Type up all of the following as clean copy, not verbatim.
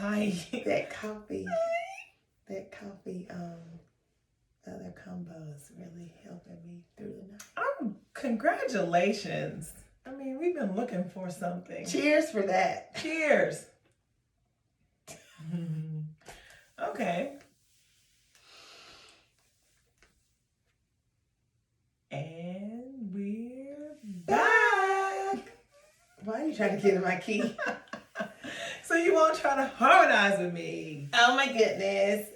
Hi. That coffee, other combo is really helping me through the night. Oh, congratulations. I mean, we've been looking for something. Cheers for that. Cheers. Okay. And we're back. Why are you trying to get in my key? So you won't try to harmonize with me. Oh my goodness.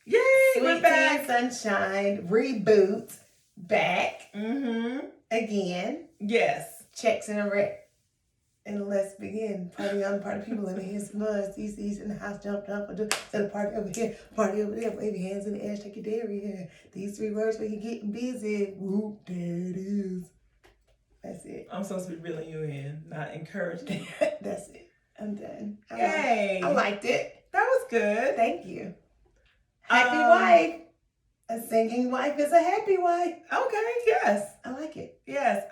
Yay, Sweet we're back. Tea and Sunshine reboot back again. Yes. Checks in a wreck. And let's begin. Party on, party people. Let me hear some noise. These in the house, jump, do the party over here, party over there. Wave your hands in the air, shake your dairy here. These 3 words when you're getting busy. Whoop, there it is. That's it. I'm supposed to be reeling you in, not encouraging. That's it. I'm done. Yay. I liked it. That was good. Thank you. Happy wife. A singing wife is a happy wife. Okay, yes. I like it. Yes.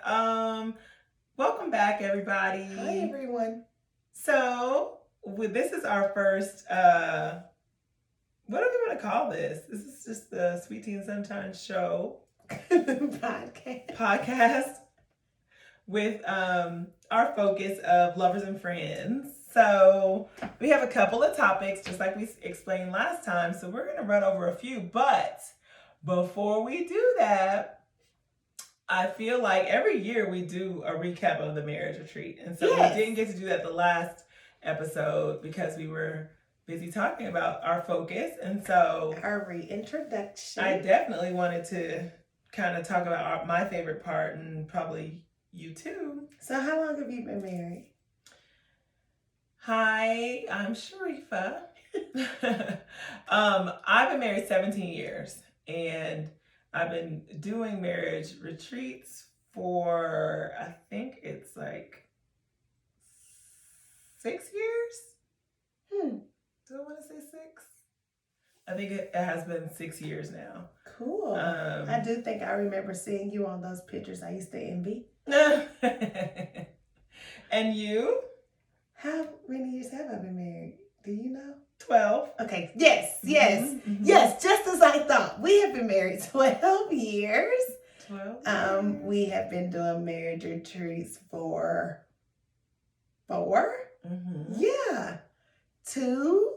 Welcome back, everybody. Hi, everyone. So, this is our first, what do we want to call this? This is just the Sweet Tea and Sunshine Show podcast with our focus of lovers and friends. So, we have a couple of topics, just like we explained last time. So, we're going to run over a few. But before we do that, I feel like every year we do a recap of the marriage retreat. And so we didn't get to do that the last episode because we were busy talking about our focus. And so our reintroduction. I definitely wanted to kind of talk about my favorite part, and probably you too. So how long have you been married? Hi, I'm Sharifa. I've been married 17 years, and I've been doing marriage retreats for, I think it's like 6 years. Do I want to say 6? I think it has been 6 years now. Cool. I do think I remember seeing you on those pictures I used to envy. And you? How many years have I been married? Do you know? 12. Okay. Yes. Yes. Just as I thought. We have been married 12 years. 12. We have been doing marriage retreats for 4. Yeah. 2.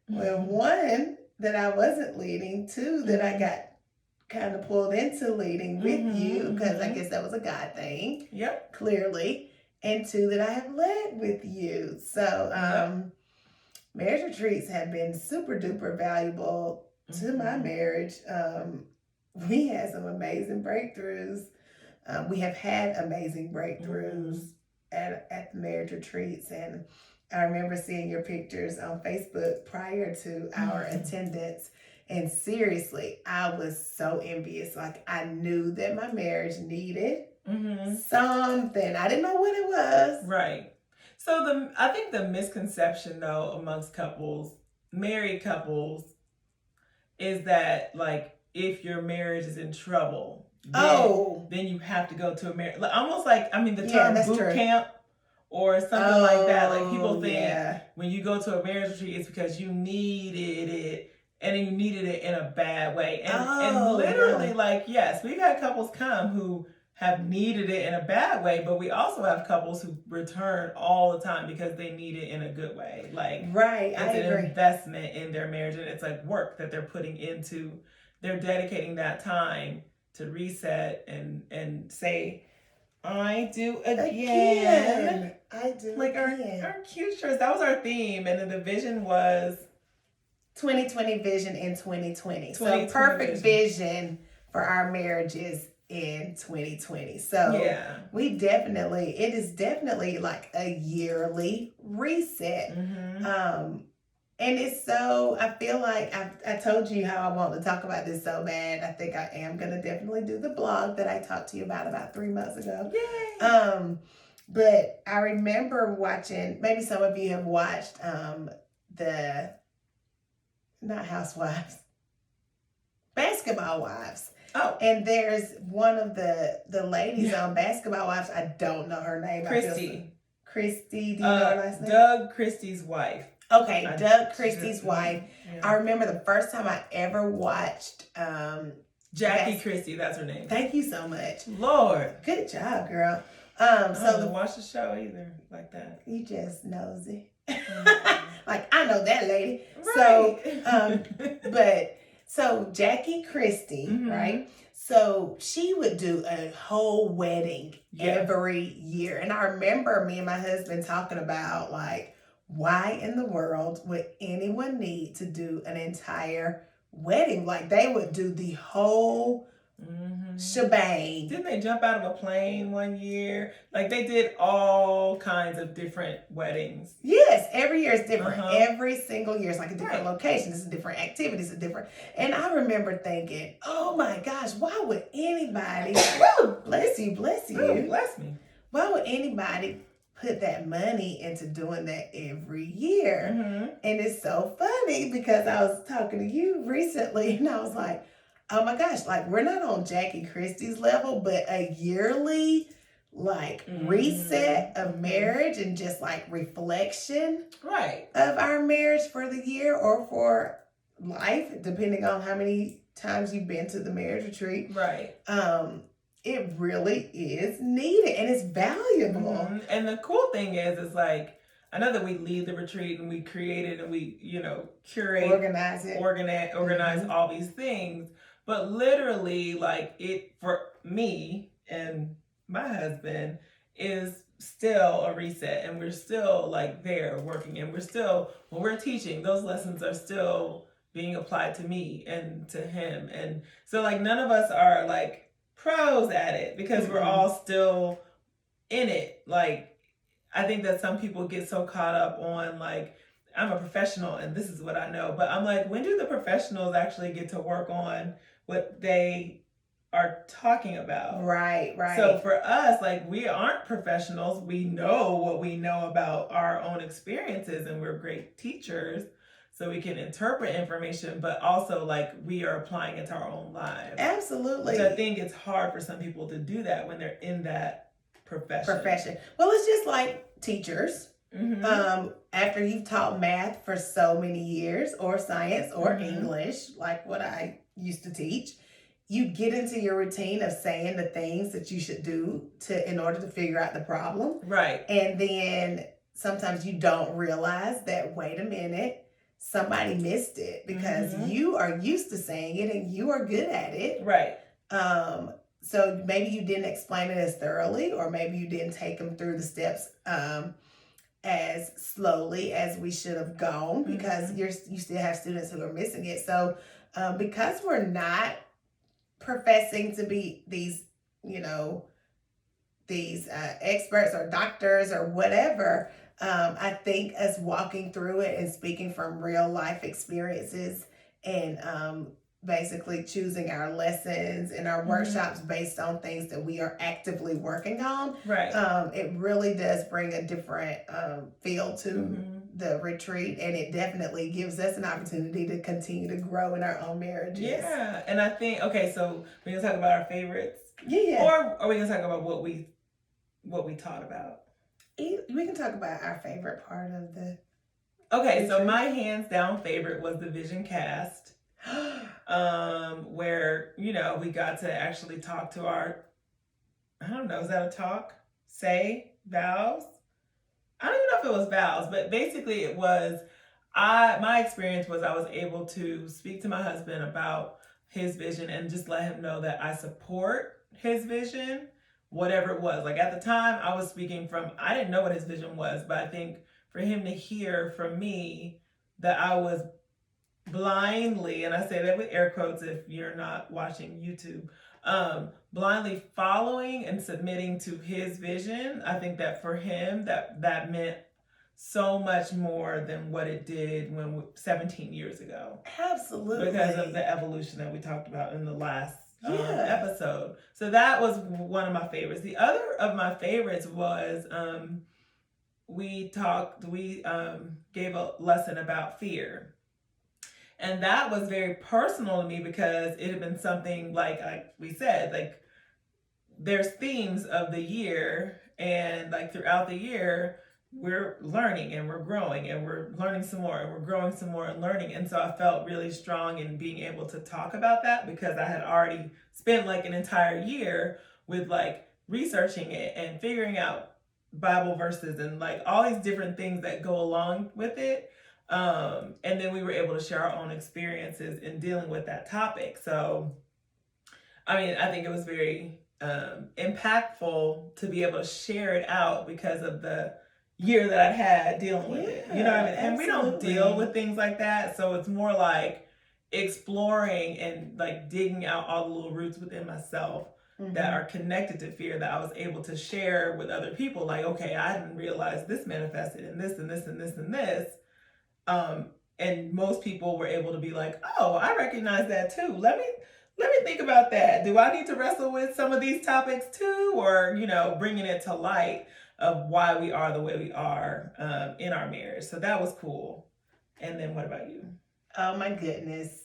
One that I wasn't leading. 2 that I got kind of pulled into leading with you, because I guess that was a God thing. Yep. Clearly. And 2 that I have led with you. So marriage retreats have been super duper valuable to my marriage. We had some amazing breakthroughs. We have had amazing breakthroughs at the marriage retreats. And I remember seeing your pictures on Facebook prior to our attendance. And seriously, I was so envious. Like, I knew that my marriage needed something. I didn't know what it was. Right. So I think the misconception, though, amongst couples, married couples, is that, like, if your marriage is in trouble, then you have to go to a marriage. Almost like, I mean, the term boot camp or something like that. Like, people think when you go to a marriage retreat, it's because you needed it, and you needed it in a bad way. And literally, like, yes, we've had couples come who have needed it in a bad way, but we also have couples who return all the time because they need it in a good way. Like, it's an investment in their marriage, and it's like work that they're putting into. They're dedicating that time to reset and say, I do again. I do like again. Our cute shirts. That was our theme, and then the vision was 2020 vision in 2020. So perfect vision for our marriages in 2020. So it is definitely like a yearly reset. And it's so, I feel like I told you how I want to talk about this so bad. I think I am going to definitely do the blog that I talked to you about 3 months ago. Yay! But I remember watching, maybe some of you have watched not Housewives, Basketball Wives. Oh. And there's one of the ladies on Basketball Wives. I don't know her name. Christie. Do you know her last name? Doug Christie's wife. Okay, Doug Christie's wife. Yeah. I remember the first time I ever watched Jackie Christie, that's her name. Thank you so much. Lord. Good job, girl. I don't watch the show either like that. You just nosy. Like, I know that lady. Right. So Jackie Christie, right? So she would do a whole wedding every year. And I remember me and my husband talking about, like, why in the world would anyone need to do an entire wedding? Like, they would do the whole shebang. Didn't they jump out of a plane one year? Like, they did all kinds of different weddings. Yes, every year is different. Every single year is like a different location. It's a different activity. It's a different. And I remember thinking, oh my gosh, why would anybody, bless you. Bless me. Why would anybody put that money into doing that every year? And it's so funny because I was talking to you recently and I was like, oh my gosh, like, we're not on Jackie Christie's level, but a yearly, like, reset of marriage and just, like, reflection of our marriage for the year or for life, depending on how many times you've been to the marriage retreat. Right. It really is needed and it's valuable. And the cool thing is like, I know that we lead the retreat and we create it and we, curate, organize all these things. But literally, like, it, for me and my husband, is still a reset. And we're still, like, there working. And we're still, when we're teaching, those lessons are still being applied to me and to him. And so, like, none of us are, like, pros at it because we're all still in it. Like, I think that some people get so caught up on, like, I'm a professional and this is what I know. But I'm like, when do the professionals actually get to work on what they are talking about? Right. So for us, like, we aren't professionals. We know what we know about our own experiences and we're great teachers. So we can interpret information, but also, like, we are applying it to our own lives. Absolutely. Which I think it's hard for some people to do that when they're in that profession. Well, it's just like teachers. After you've taught math for so many years or science or English, like what I used to teach, you get into your routine of saying the things that you should do in order to figure out the problem. Right. And then sometimes you don't realize that, wait a minute, somebody missed it because you are used to saying it and you are good at it. Right. So maybe you didn't explain it as thoroughly, or maybe you didn't take them through the steps as slowly as we should have gone because you still have students who are missing it. So because we're not professing to be these experts or doctors or whatever, I think us walking through it and speaking from real life experiences and basically choosing our lessons and our workshops based on things that we are actively working on. Right. It really does bring a different feel to the retreat, and it definitely gives us an opportunity to continue to grow in our own marriages. Yeah, and I think, okay, so we're going to talk about our favorites? Yeah. Or are we going to talk about what we taught about? We can talk about our favorite part of the Okay, retreat. So my hands down favorite was the Vision Cast. Where, we got to actually talk to our, I don't know, is that a talk? Vows? I don't even know if it was vows, but basically it was, my experience was I was able to speak to my husband about his vision and just let him know that I support his vision, whatever it was. Like, at the time I was speaking from, I didn't know what his vision was, but I think for him to hear from me that I was blindly, and I say that with air quotes if you're not watching YouTube, blindly following and submitting to his vision. I think that for him, that meant so much more than what it did 17 years ago. Absolutely. Because of the evolution that we talked about in the last episode. So that was one of my favorites. The other of my favorites was we gave a lesson about fear. And that was very personal to me because it had been something like we said, there's themes of the year, and throughout the year, we're learning and we're growing and we're learning some more and we're growing some more and learning. And so I felt really strong in being able to talk about that because I had already spent like an entire year with like researching it and figuring out Bible verses and like all these different things that go along with it. And then we were able to share our own experiences in dealing with that topic. So, I mean, I think it was very impactful to be able to share it out because of the year that I had dealing with it. You know what I mean? And we don't deal with things like that. So it's more like exploring and like digging out all the little roots within myself that are connected to fear that I was able to share with other people. Like, okay, I didn't realize this manifested in this and this and this and this. And most people were able to be like, oh, I recognize that too. Let me think about that. Do I need to wrestle with some of these topics too? Or, you know, bringing it to light of why we are the way we are in our marriage. So that was cool. And then what about you? Oh my goodness.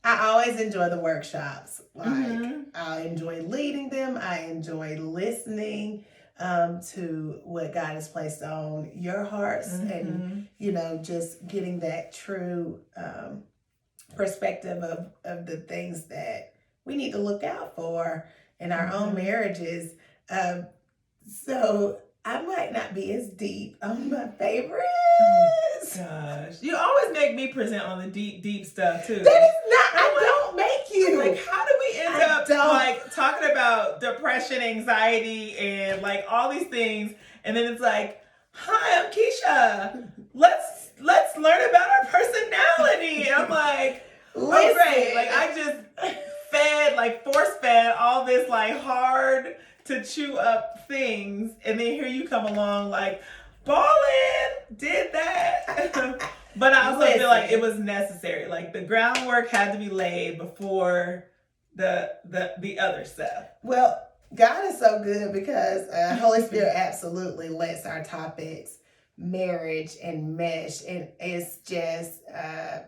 I always enjoy the workshops. Like I enjoy leading them. I enjoy listening to what God has placed on your hearts and, you know, just getting that true perspective of the things that we need to look out for in our own marriages. So I might not be as deep on my favorites. Oh, gosh. You always make me present on the deep stuff too. That is not, I don't make you. Like, how do we end up like talking about depression, anxiety, and like all these things? And then it's like, hi, I'm Keisha. Let's learn about our personality. And I'm like, oh great. Like I just force fed all this like hard to chew up things. And then here you come along like, ballin', did that. But I also feel like it was necessary. Like the groundwork had to be laid before the other stuff. Well, God is so good because Holy Spirit absolutely lets our topics marriage and mesh, and it's just I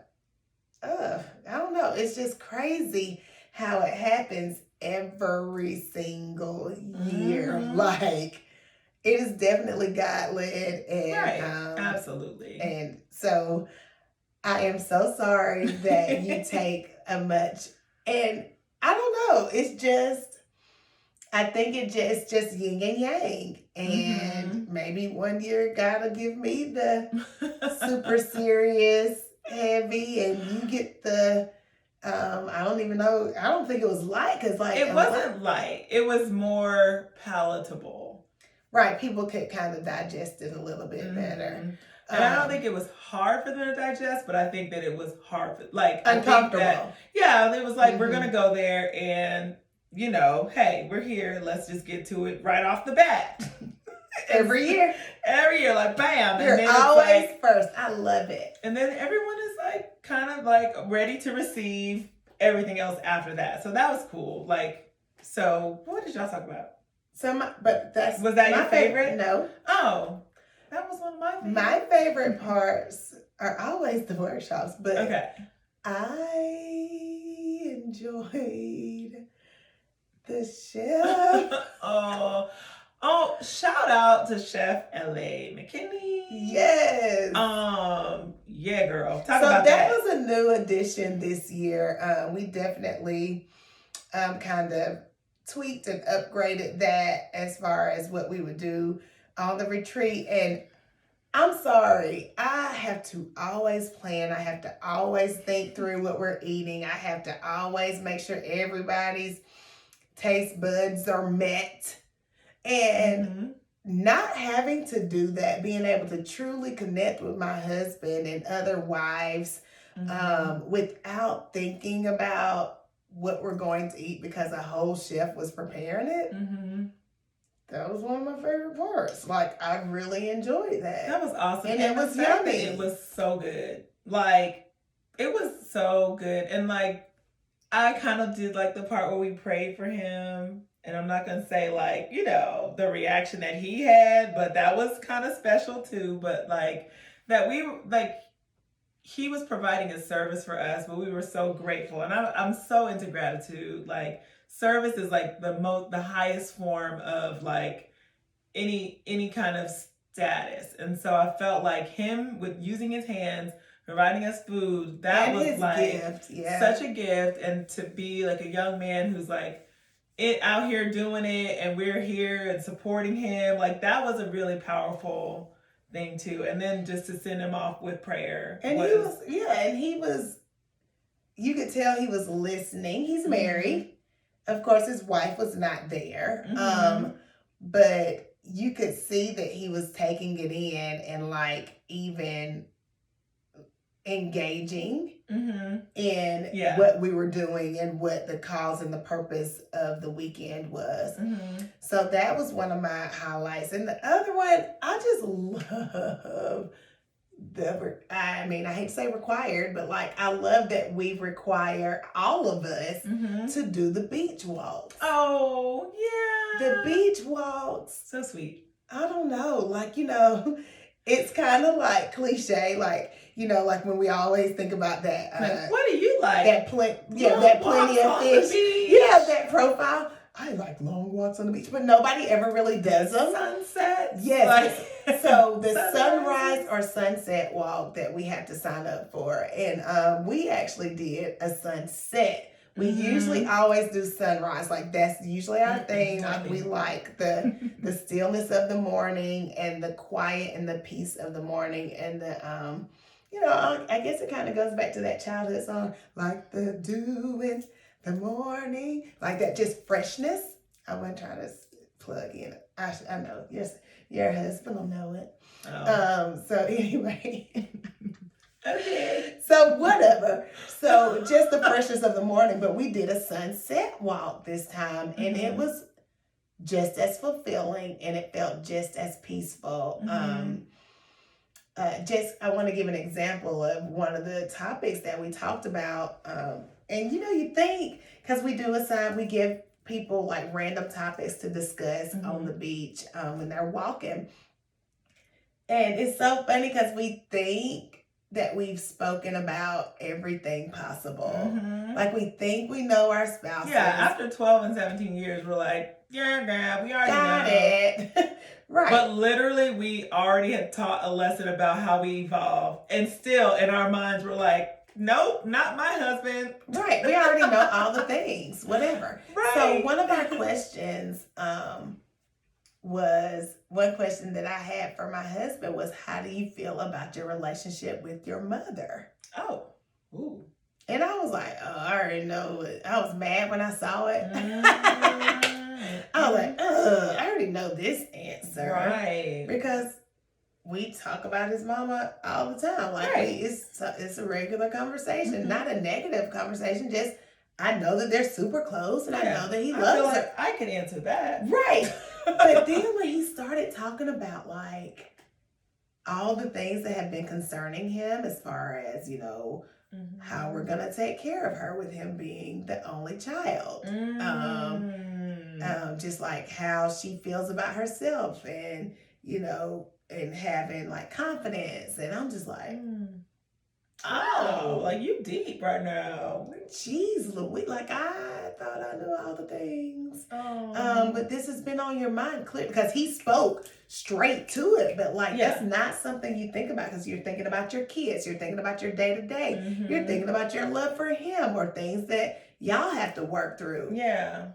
don't know, it's just crazy how it happens every single year. Like it is definitely God led, and right. Absolutely. And so I am so sorry that you take a much, and I don't know, it's just, I think it's just yin and yang. And maybe one year God will give me the super serious, heavy, and you get the, I don't even know, I don't think it was light, because like it wasn't light. It was more palatable. Right, people could kind of digest it a little bit better. And I don't think it was hard for them to digest, but I think that it was hard, like uncomfortable. It was like, we're going to go there and, you know, hey, we're here. Let's just get to it right off the bat. Every year, like bam. You're and then always it's like, first. I love it. And then everyone is like kind of like ready to receive everything else after that. So that was cool. Like, so what did y'all talk about? Was that your favorite? No. Oh, that was one of my favorites. My favorite parts are always the workshops, but okay. I enjoyed the chef. Oh, shout out to Chef L.A. McKinney. Yes. Yeah, girl. Talk about that. So that was a new addition this year. We definitely kind of tweaked and upgraded that as far as what we would do on the retreat. And I'm sorry, I have to always plan. I have to always think through what we're eating. I have to always make sure everybody's taste buds are met. And not having to do that, being able to truly connect with my husband and other wives without thinking about what we're going to eat because a whole chef was preparing it. That was one of my favorite parts. Like, I really enjoyed that. That was awesome. And it was yummy. It was so good. Like, it was so good. And like, I kind of did like the part where we prayed for him. And I'm not going to say like, you know, the reaction that he had, but that was kind of special too. But like, that we, like, he was providing a service for us, but we were so grateful. And I'm so into gratitude. Like, service is like the highest form of like any kind of status. And so I felt like him with using his hands, providing us food, that and was his like gift, yeah. such a gift. And to be like a young man who's like out here doing it, and we're here and supporting him, like that was a really powerful thing too. And then just to send him off with prayer. And he was, you could tell he was listening. He's married. Of course, his wife was not there. But you could see that he was taking it in and like even engaging in what we were doing and what the cause and the purpose of the weekend was. So that was one of my highlights. And the other one, I just love I hate to say required, but like I love that we require all of us to do the beach walks. Oh, yeah. The beach walks. So sweet. I don't know. Like, it's kind of like cliche, like, like when we always think about that. Like, what do you like? That plenty of fish. Yeah, that profile. I like long walks on the beach, but nobody ever really does them. Sunsets. Yes. So the sunrise or sunset walk that we have to sign up for. And we actually did a sunset. We usually always do sunrise. Like that's usually our thing. Like we like the stillness of the morning and the quiet and the peace of the morning and the I guess it kind of goes back to that childhood song, like the dew in the morning, like that just freshness. I wasn't trying to plug in. I know your husband will know it. Oh. So anyway. Okay. So whatever. So just the freshness of the morning, but we did a sunset walk this time and it was just as fulfilling and it felt just as peaceful. I want to give an example of one of the topics that we talked about. And you think, because we give people like random topics to discuss on the beach when they're walking. And it's so funny because we think that we've spoken about everything possible. Like we think we know our spouses. Yeah, after 12 and 17 years, we're like, yeah, we already got know. it. Right. But literally, we already had taught a lesson about how we evolve. And still, in our minds, we're like, nope, not my husband. Right. We already know all the things, whatever. Right. So one of our questions was, one question that I had for my husband was, how do you feel about your relationship with your mother? Oh. Ooh. And I was like, I already know it. I was mad when I saw it. I was like, I already know this answer. Right. Because we talk about his mama all the time. Like, it's a regular conversation, not a negative conversation. Just, I know that they're super close and I know that he loves her. I can answer that. Right. But then when he started talking about like all the things that have been concerning him as far as, how we're going to take care of her with him being the only child. Just like how she feels about herself and, and having like confidence. And I'm just like, like you deep right now. Jeez, Louise, like I thought I knew all the things. But this has been on your mind clear because he spoke straight to it. But like that's not something you think about because you're thinking about your kids, you're thinking about your day to day, you're thinking about your love for him or things that y'all have to work through. Yeah,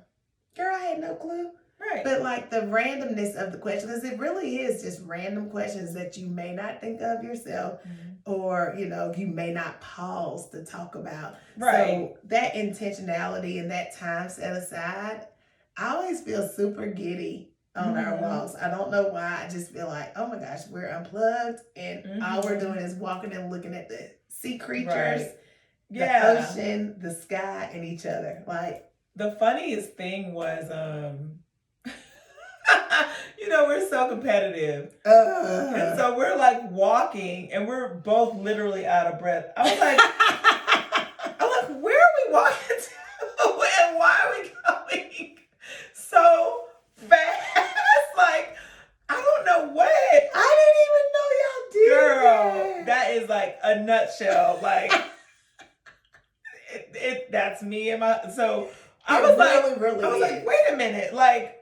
girl, I had no clue. Right. But like the randomness of the question, because it really is just random questions that you may not think of yourself or, you may not pause to talk about. Right. So that intentionality and that time set aside, I always feel super giddy on our walks. I don't know why. I just feel like, oh my gosh, we're unplugged and all we're doing is walking and looking at the sea creatures, the ocean, the sky, and each other. Like the funniest thing was, we're so competitive. And so we're like walking and we're both literally out of breath. I was like, where are we walking to? And why are we going so fast? Like, I don't know what. I didn't even know y'all did. Girl, that is like a nutshell. Like, that's me and my, so I was like, wait a minute. Like,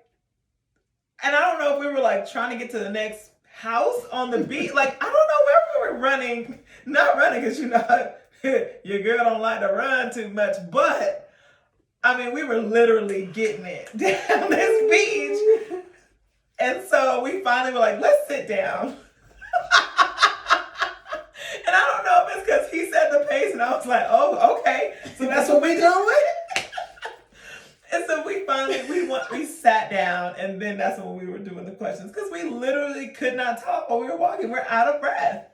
And I don't know if we were like trying to get to the next house on the beach. Like, I don't know where we were running. Not running because, you know, your girl don't like to run too much. But, I mean, we were literally getting it down this beach. And so we finally were like, let's sit down. And I don't know if it's because he set the pace and I was like, oh, okay. So that's what we doing? And so we sat down, and then that's when we were doing the questions because we literally could not talk while we were walking. We're out of breath.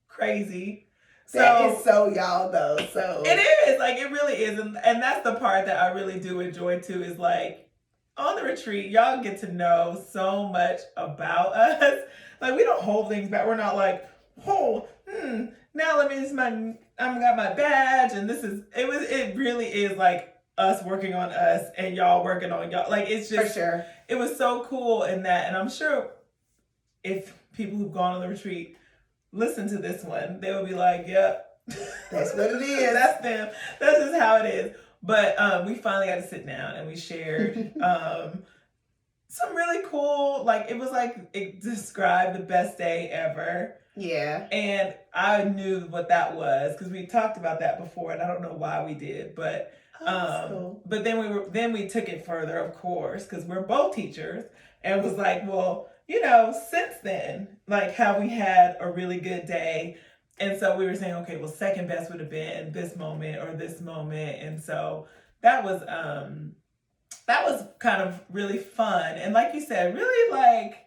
Crazy. That is so y'all though. So it is, like, it really is, and that's the part that I really do enjoy too. Is like on the retreat, y'all get to know so much about us. Like, we don't hold things back. We're not like, now let me I've got my badge, and it really is like us working on us and y'all working on y'all. Like, it's just, for sure. It was so cool in that. And I'm sure if people who've gone on the retreat listen to this one, they would be like, yep. That's what it is. That's them. That's just how it is. But we finally got to sit down and we shared some really cool, like, it was like, it described the best day ever. Yeah. And I knew what that was because we talked about that before, and I don't know why we did, but cool. But then we took it further, of course, because we're both teachers, and was like, well, you know, since then, like, have we had a really good day? And so we were saying, okay, well, second best would have been this moment or this moment, and so that was kind of really fun, and like you said, really like,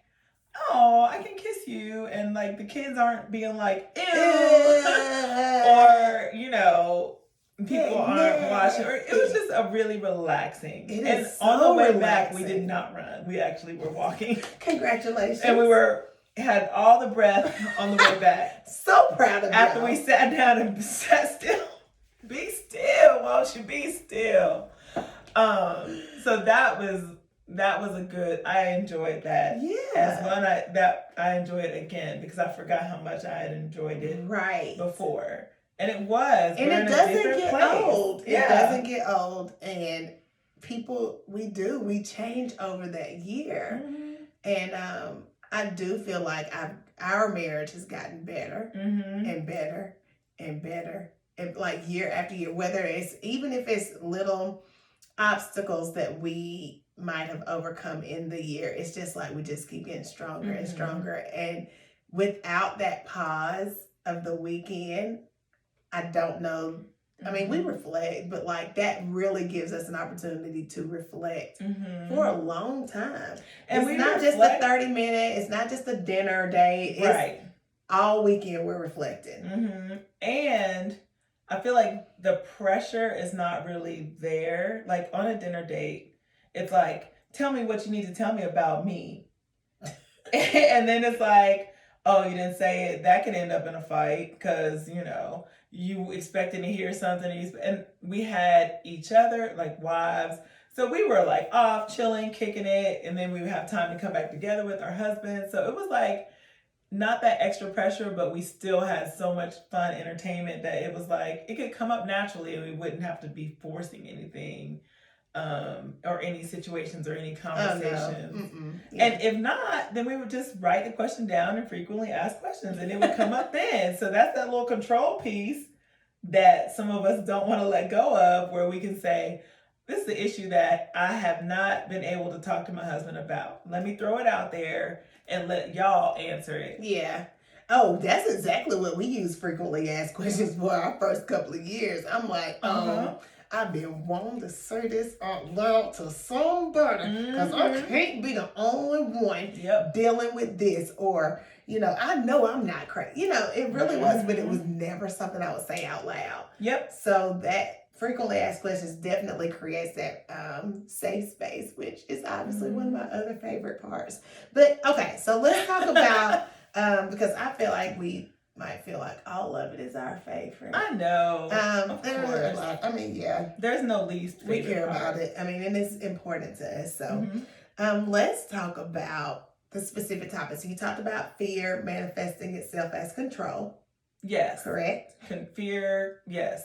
oh, I can kiss you, and like the kids aren't being like, ew, or, you know, people aren't watching, or it was just a really relaxing. And so on the way back, we did not run. We actually were walking. Congratulations. And we had all the breath on the way back. So proud of you. After we sat down and sat still. Be still, won't you? Be still. So that was a good, I enjoyed that. Yeah. As one I enjoyed it again because I forgot how much I had enjoyed it before. And it was. And it doesn't get old. Yeah. It doesn't get old. And people, we change over that year. Mm-hmm. And I do feel like our marriage has gotten better and better and better. And like year after year, whether it's, even if it's little obstacles that we might have overcome in the year, it's just like we just keep getting stronger and stronger. And without that pause of the weekend, I don't know. I mean, we reflect, but like that really gives us an opportunity to reflect for a long time. And it's not just a 30-minute, it's not just a dinner date. It's right. All weekend we're reflecting. And I feel like the pressure is not really there. Like on a dinner date, it's like, tell me what you need to tell me about me. And then it's like, oh, you didn't say it. That could end up in a fight because, you know, you expected to hear something, and we had each other, like wives. So we were like off, chilling, kicking it, and then we would have time to come back together with our husbands. So it was like not that extra pressure, but we still had so much fun entertainment that it was like it could come up naturally and we wouldn't have to be forcing anything or any situations or any conversations. Oh, no. Yeah. And if not, then we would just write the question down and frequently ask questions, and it would come up then. So that's that little control piece that some of us don't want to let go of, where we can say, this is the issue that I have not been able to talk to my husband about. Let me throw it out there and let y'all answer it. Yeah. Oh, that's exactly what we use frequently asked questions for our first couple of years. I'm like, I've been wanting to say this out loud to somebody because I can't be the only one dealing with this, or, you know I'm not crazy. You know, it really was, but it was never something I would say out loud. Yep. So that frequently asked questions definitely creates that safe space, which is obviously one of my other favorite parts. But okay, so let's talk about, because I feel like we might feel like all of it is our favorite. I know. Of course. I mean, yeah. There's no least favorite. We care about it. I mean, and it's important to us. So let's talk about the specific topics. So you talked about fear manifesting itself as control. Yes. Correct? Fear, yes.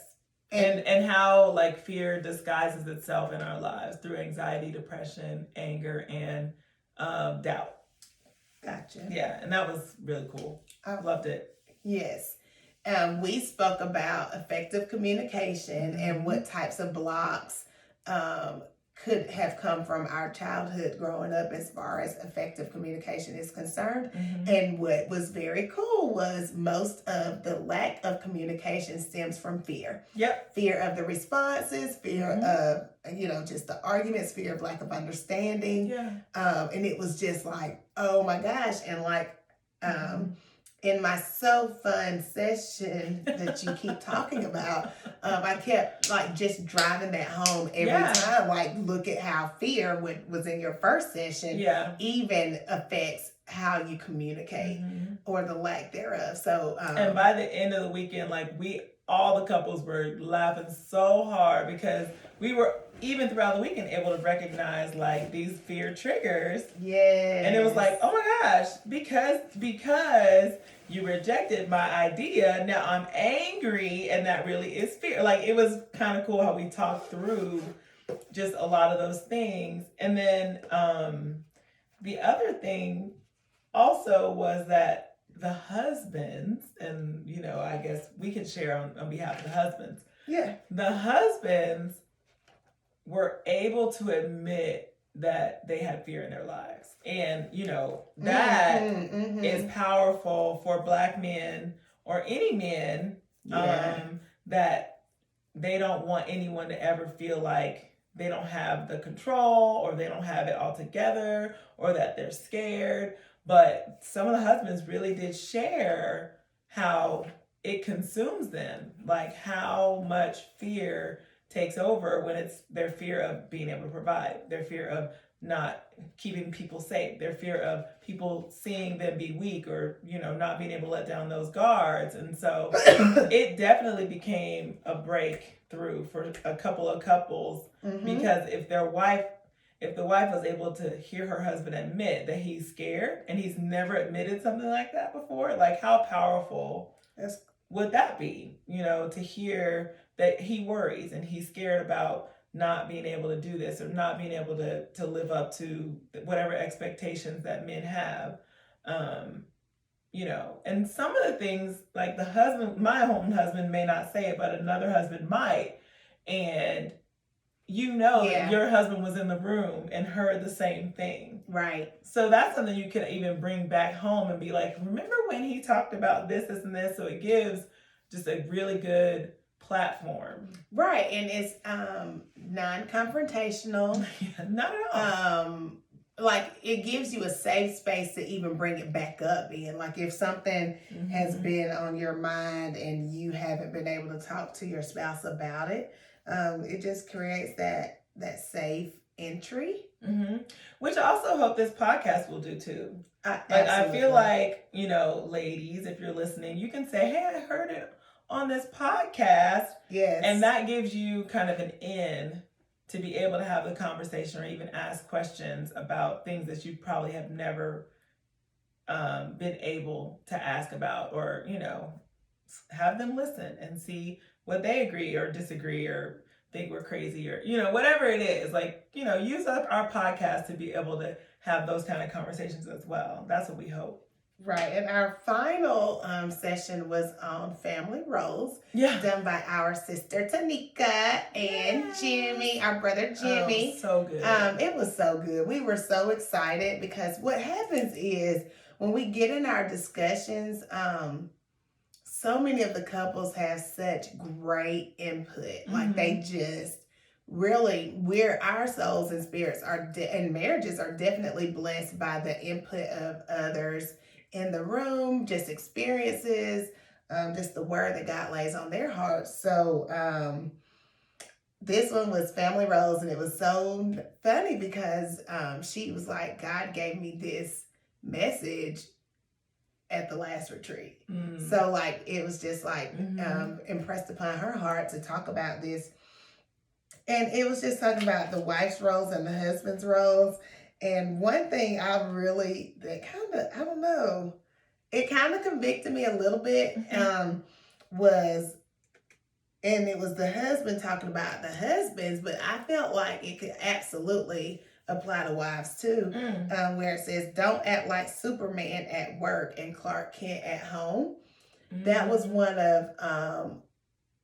And how like fear disguises itself in our lives through anxiety, depression, anger, and doubt. Gotcha. Yeah, and that was really cool. I loved it. Yes. We spoke about effective communication and what types of blocks could have come from our childhood growing up as far as effective communication is concerned. And what was very cool was most of the lack of communication stems from fear. Yep. Fear of the responses, fear of, just the arguments, fear of lack of understanding. Yeah. And it was just like, oh my gosh. And like, in my So Fun session that you keep talking about, I kept like just driving that home every time. Like, look at how fear was in your first session even affects how you communicate or the lack thereof. So, and by the end of the weekend, like all the couples were laughing so hard because we were even throughout the weekend able to recognize like these fear triggers. Yes. And it was like, oh my gosh, because you rejected my idea, now I'm angry, and that really is fear. Like, it was kind of cool how we talked through just a lot of those things. And then the other thing also was that the husbands, and I guess we can share on behalf of the husbands. Yeah. The husbands were able to admit that they had fear in their lives. And, that is powerful for Black men or any men, that they don't want anyone to ever feel like they don't have the control or they don't have it all together or that they're scared. But some of the husbands really did share how it consumes them, like how much fear takes over when it's their fear of being able to provide, their fear of not keeping people safe, their fear of people seeing them be weak or, not being able to let down those guards. And so it definitely became a breakthrough for a couple of couples because if the wife was able to hear her husband admit that he's scared and he's never admitted something like that before, like how powerful would that be, to hear that he worries and he's scared about not being able to do this or not being able to live up to whatever expectations that men have. And some of the things like the husband, my own husband may not say it, but another husband might. And that your husband was in the room and heard the same thing. Right. So that's something you can even bring back home and be like, remember when he talked about this, this, and this? So it gives just a really good platform. Right. And it's non-confrontational. Not at all. Like it gives you a safe space to even bring it back up in. Like if something has been on your mind and you haven't been able to talk to your spouse about it, it just creates that safe entry. Which I also hope this podcast will do too. I feel like, ladies, if you're listening, you can say, hey, I heard it on this podcast. Yes. And that gives you kind of an in to be able to have the conversation or even ask questions about things that you probably have never been able to ask about, or, have them listen and see what they agree or disagree or think we're crazy or, whatever it is. Like, use up our podcast to be able to have those kind of conversations as well. That's what we hope. Right. And our final session was on family roles done by our sister Tanika and Jimmy, our brother Jimmy. Oh, so good. It was so good. We were so excited because what happens is when we get in our discussions, so many of the couples have such great input. Like they just really, our souls and spirits and marriages are definitely blessed by the input of others in the room, just experiences, just the word that God lays on their hearts. So this one was family roles, and it was so funny because she was like, God gave me this message at the last retreat. So like it was just like impressed upon her heart to talk about this. And it was just talking about the wife's roles and the husband's roles. And one thing it kind of convicted me a little bit, was, and it was the husband talking about the husbands, but I felt like it could absolutely apply to wives too, where it says, "Don't act like Superman at work and Clark Kent at home." That was one of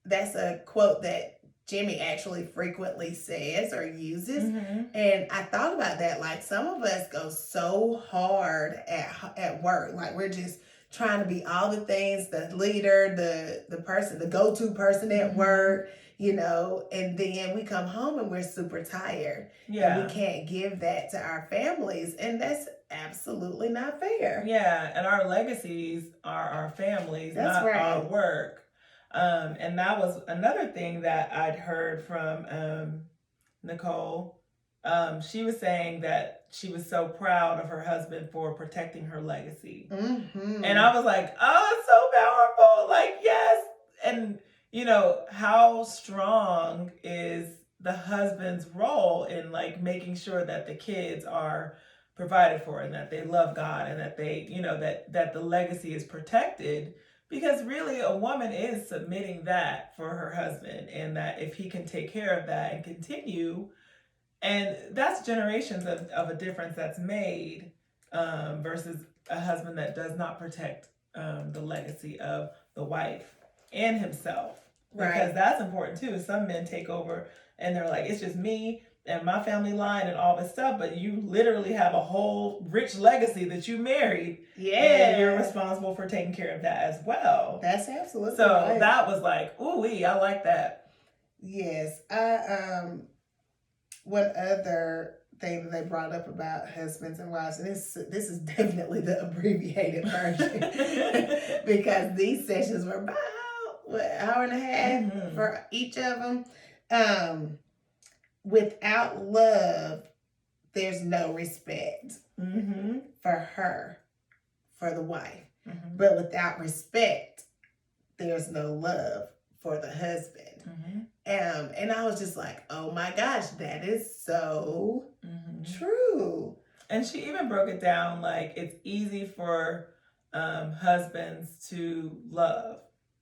that's a quote that Jimmy actually frequently says or uses. And I thought about that. Like, some of us go so hard at work. Like, we're just trying to be all the things, the leader, the person, the go-to person at work, you know, and then we come home and we're super tired. Yeah. And we can't give that to our families. And that's absolutely not fair. Yeah. And our legacies are our families, not our work. And that was another thing that I'd heard from Nicole. She was saying that she was so proud of her husband for protecting her legacy. And I was like, oh, it's so powerful. Like, yes. And, you know, how strong is the husband's role in like making sure that the kids are provided for and that they love God and that they, you know, that the legacy is protected. Because really, a woman is submitting that for her husband, and that if he can take care of that and continue, and that's generations of a difference that's made versus a husband that does not protect the legacy of the wife and himself. Because that's important too. Some men take over and they're like, it's just me and my family line and all this stuff, but you literally have a whole rich legacy that you married. Yeah. And you're responsible for taking care of that as well. That's absolutely so right. That was like, ooh-wee, I like that. Yes. One other thing that they brought up about husbands and wives, and this is definitely the abbreviated version, because these sessions were about an hour and a half for each of them. Without love, there's no respect for her, for the wife. But without respect, there's no love for the husband. And I was just like, oh my gosh, that is so true. And she even broke it down like it's easy for husbands to love,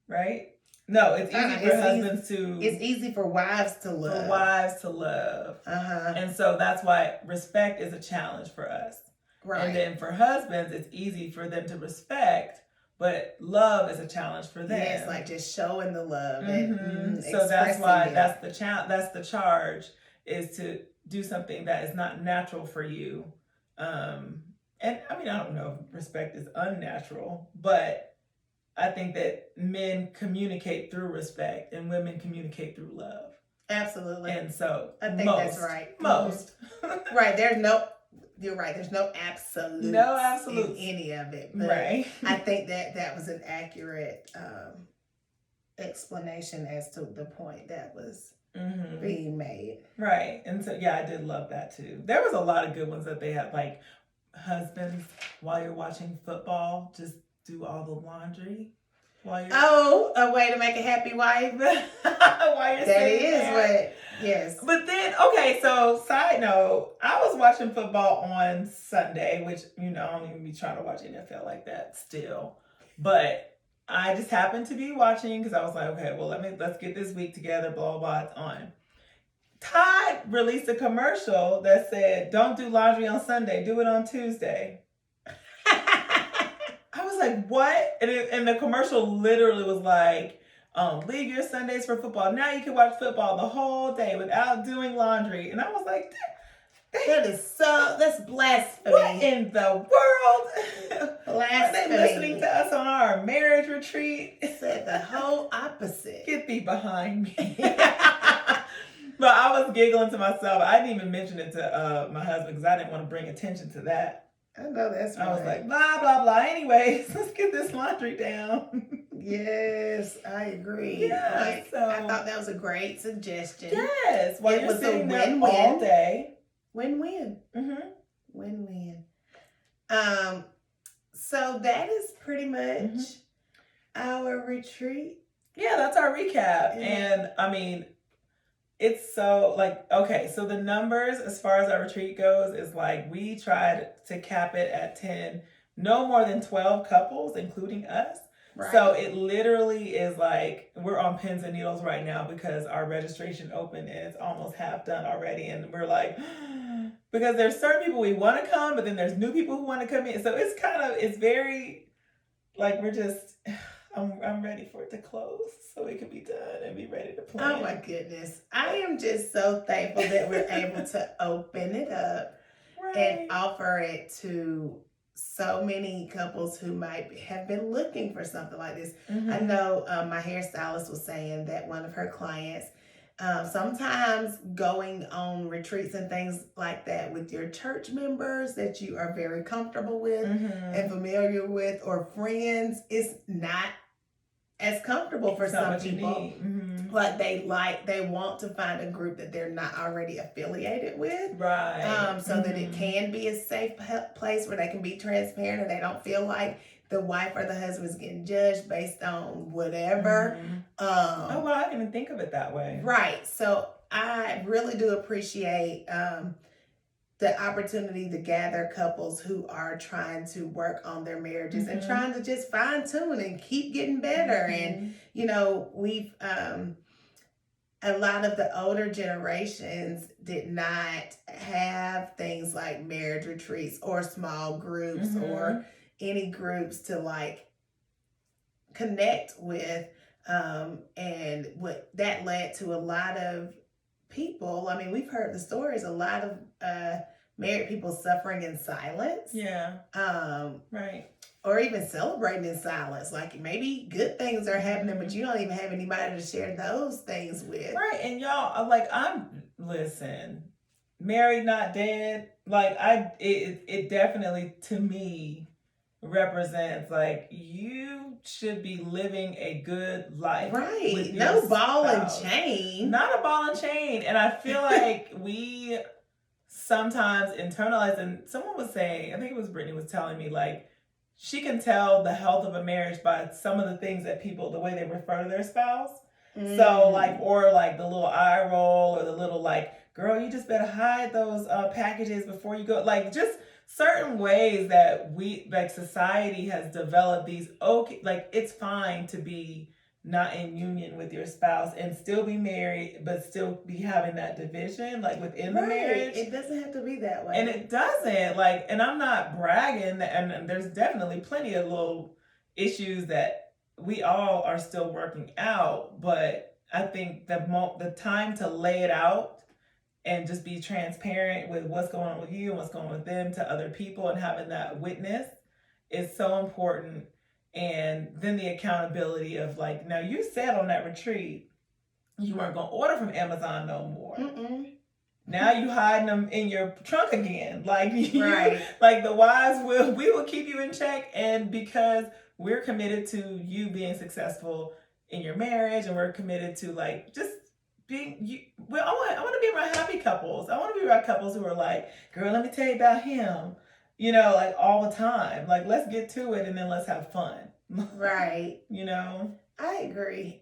right? No, it's easy for husbands to... It's easy for wives to love. For wives to love. And so that's why respect is a challenge for us. Right. And then for husbands, it's easy for them to respect, but love is a challenge for them. Yes, like just showing the love. And, so that's why that's the charge, is to do something that is not natural for you. And I mean, I don't know if respect is unnatural, but I think that men communicate through respect and women communicate through love. Absolutely. And so I think that's right. Most. Right. You're right. There's no absolute. In any of it. But right. I think that was an accurate explanation as to the point that was being made. Right. And so, yeah, I did love that too. There was a lot of good ones that they had, like husbands, while you're watching football, just do all the laundry while you're... a way to make a happy wife. While you're sitting there. Yes. But then, okay, so side note, I was watching football on Sunday, which, you know, I don't even be trying to watch NFL like that still. But I just happened to be watching because I was like, okay, well, let's get this week together, blah, blah, blah, it's on. Todd released a commercial that said, don't do laundry on Sunday, do it on Tuesday. I was like, what? And the commercial literally was like, leave your Sundays for football. Now you can watch football the whole day without doing laundry. And I was like, that's blasphemy. What in the world? Blasphemy. Are they listening to us on our marriage retreat? Said the whole opposite. Get thee behind me. But I was giggling to myself. I didn't even mention it to my husband because I didn't want to bring attention to that. I know that's right. I was like, blah, blah, blah. Anyways, let's get this laundry down. Yes, I agree. Yeah, I thought that was a great suggestion. Yes. While you're sitting there all day. Win-win. Win-win. So that is pretty much our retreat. Yeah, that's our recap. Yeah. And I mean, it's so like, okay, so the numbers as far as our retreat goes is like, we tried to cap it at 10, no more than 12 couples, including us. Right. So it literally is like we're on pins and needles right now because our registration opened and it's almost half done already. And we're like, because there's certain people we want to come, but then there's new people who want to come in. So it's very like we're just, I'm ready for it to close so it can be done and be ready to plan. Oh my goodness. I am just so thankful that we're able to open it up and offer it to so many couples who might have been looking for something like this. I know my hairstylist was saying that one of her clients, sometimes going on retreats and things like that with your church members that you are very comfortable with and familiar with, or friends, is not as comfortable for some people. Like they want to find a group that they're not already affiliated with, right? So that it can be a safe place where they can be transparent and they don't feel like the wife or the husband is getting judged based on whatever. Oh well, I didn't even think of it that way. Right. So I really do appreciate the opportunity to gather couples who are trying to work on their marriages and trying to just fine tune and keep getting better. And, you know, we've, a lot of the older generations did not have things like marriage retreats or small groups or any groups to like connect with. And what that led to a lot of people, I mean, we've heard the stories, a lot of married people suffering in silence. Yeah. Right. Or even celebrating in silence. Like maybe good things are happening, but you don't even have anybody to share those things with. Right. And y'all, like, listen, married, not dead. Like, it definitely, to me, represents like you should be living a good life, right? No ball and chain, not a ball and chain. And I feel like we sometimes internalize, and someone was saying, I think it was Brittany was telling me, like she can tell the health of a marriage by some of the things that people, the way they refer to their spouse. So like, or like the little eye roll or the little like, girl, you just better hide those packages before you go, like just certain ways that we, like society has developed these, okay, like it's fine to be not in union with your spouse and still be married, but still be having that division, like within the marriage. It doesn't have to be that way. And it doesn't, like, and I'm not bragging, and there's definitely plenty of little issues that we all are still working out, but I think the time to lay it out and just be transparent with what's going on with you and what's going on with them to other people and having that witness is so important. And then the accountability of like, now you said on that retreat you weren't going to order from Amazon no more. Now you hiding them in your trunk again. Like right. Like the wives we will keep you in check, and because we're committed to you being successful in your marriage, and we're committed to like just being you. Well, I want to be around happy couples. I want to be around couples who are like, girl, let me tell you about him. You know, like all the time. Like let's get to it and then let's have fun. Right. You know? I agree.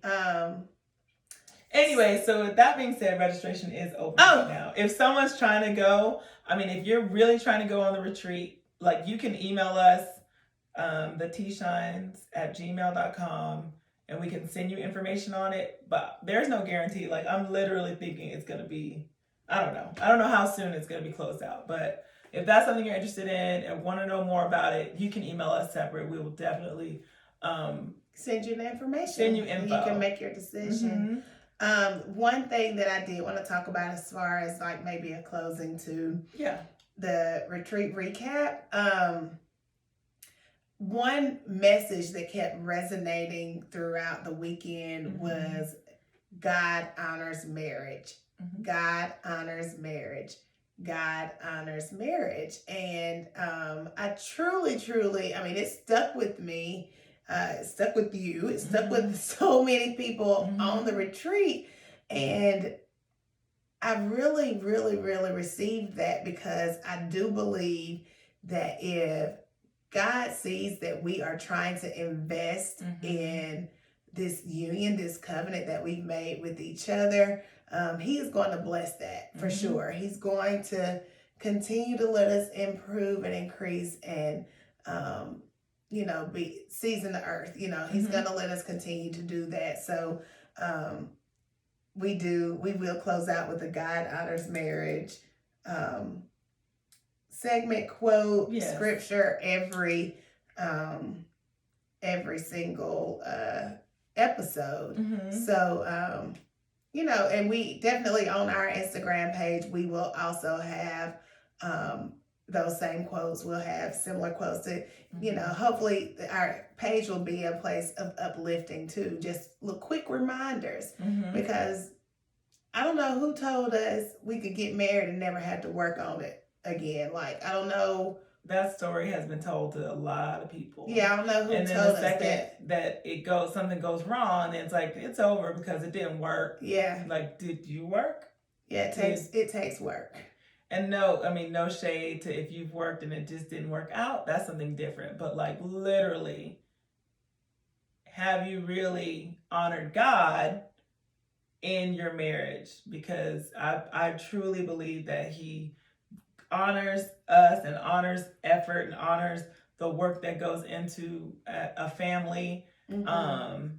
Anyway, so with that being said, registration is open right now. If someone's trying to go, I mean, if you're really trying to go on the retreat, like you can email us, theteashines@gmail.com, and we can send you information on it. But there's no guarantee. Like I'm literally thinking it's going to be, I don't know how soon it's going to be closed out. But if that's something you're interested in and want to know more about it, you can email us separate. We will definitely send you the information. Send you info. You can make your decision. One thing that I did want to talk about as far as like maybe a closing to the retreat recap. One message that kept resonating throughout the weekend was God honors marriage. God honors marriage. God honors marriage. And I truly, I mean, it stuck with me. It stuck with you. It stuck with so many people on the retreat. And I really received that, because I do believe that if God sees that we are trying to invest in this union, this covenant that we've made with each other, He is going to bless that for sure. He's going to continue to let us improve and increase and be season the earth. He's gonna let us continue to do that. So we will close out with a God honors marriage segment, quote, scripture every single episode. So and we definitely on our Instagram page, we will also have those same quotes. We'll have similar quotes to, hopefully our page will be a place of uplifting too. Just little quick reminders, because I don't know who told us we could get married and never have to work on it again. Like, I don't know. That story has been told to a lot of people. Yeah, I don't know who told us that. And then the second that something goes wrong, it's like, it's over because it didn't work. Yeah. Like, did you work? Yeah, it takes work. And no shade to if you've worked and it just didn't work out. That's something different. But like, literally, have you really honored God in your marriage? Because I truly believe that He honors us and honors effort and honors the work that goes into a family. And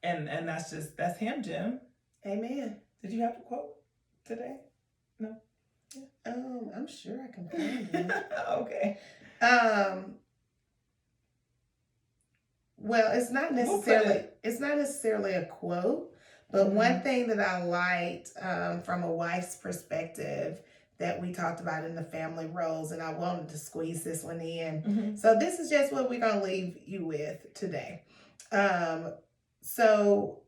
that's Him, Jim. Amen. Did you have a quote today? No. Yeah. I'm sure I can find it. Okay. Well, it's not necessarily a quote, but one thing that I liked from a wife's perspective that we talked about in the family roles, and I wanted to squeeze this one in. So this is just what we're going to leave you with today. So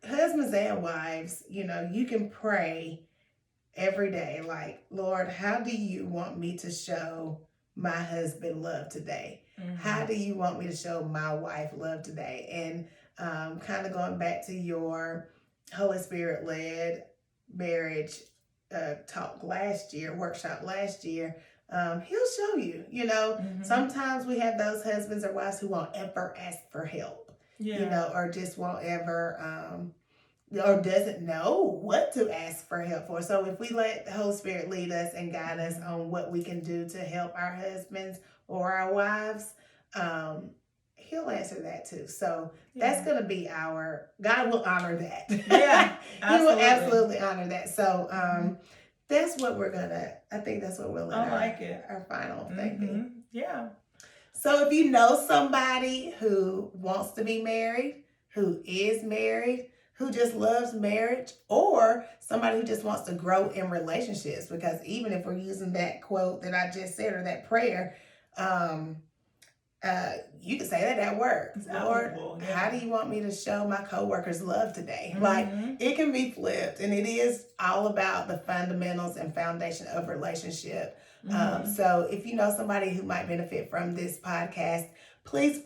husbands and wives, you can pray every day, like, Lord, how do you want me to show my husband love today? How do you want me to show my wife love today? And kind of going back to your Holy Spirit led marriage workshop last year, He'll show you. Sometimes we have those husbands or wives who won't ever ask for help, or just won't ever or doesn't know what to ask for help for. So if we let the Holy Spirit lead us and guide us on what we can do to help our husbands or our wives, He'll answer that too. So that's going to be God will honor that. Yeah, He will absolutely honor that. So that's what I think that's what we'll let our final thing be. Yeah. So if you know somebody who wants to be married, who is married, who just loves marriage, or somebody who just wants to grow in relationships, because even if we're using that quote that I just said or that prayer, you can say that at work. Lord, how do you want me to show my coworkers love today? Like, it can be flipped, and it is all about the fundamentals and foundation of relationship. So if you know somebody who might benefit from this podcast, please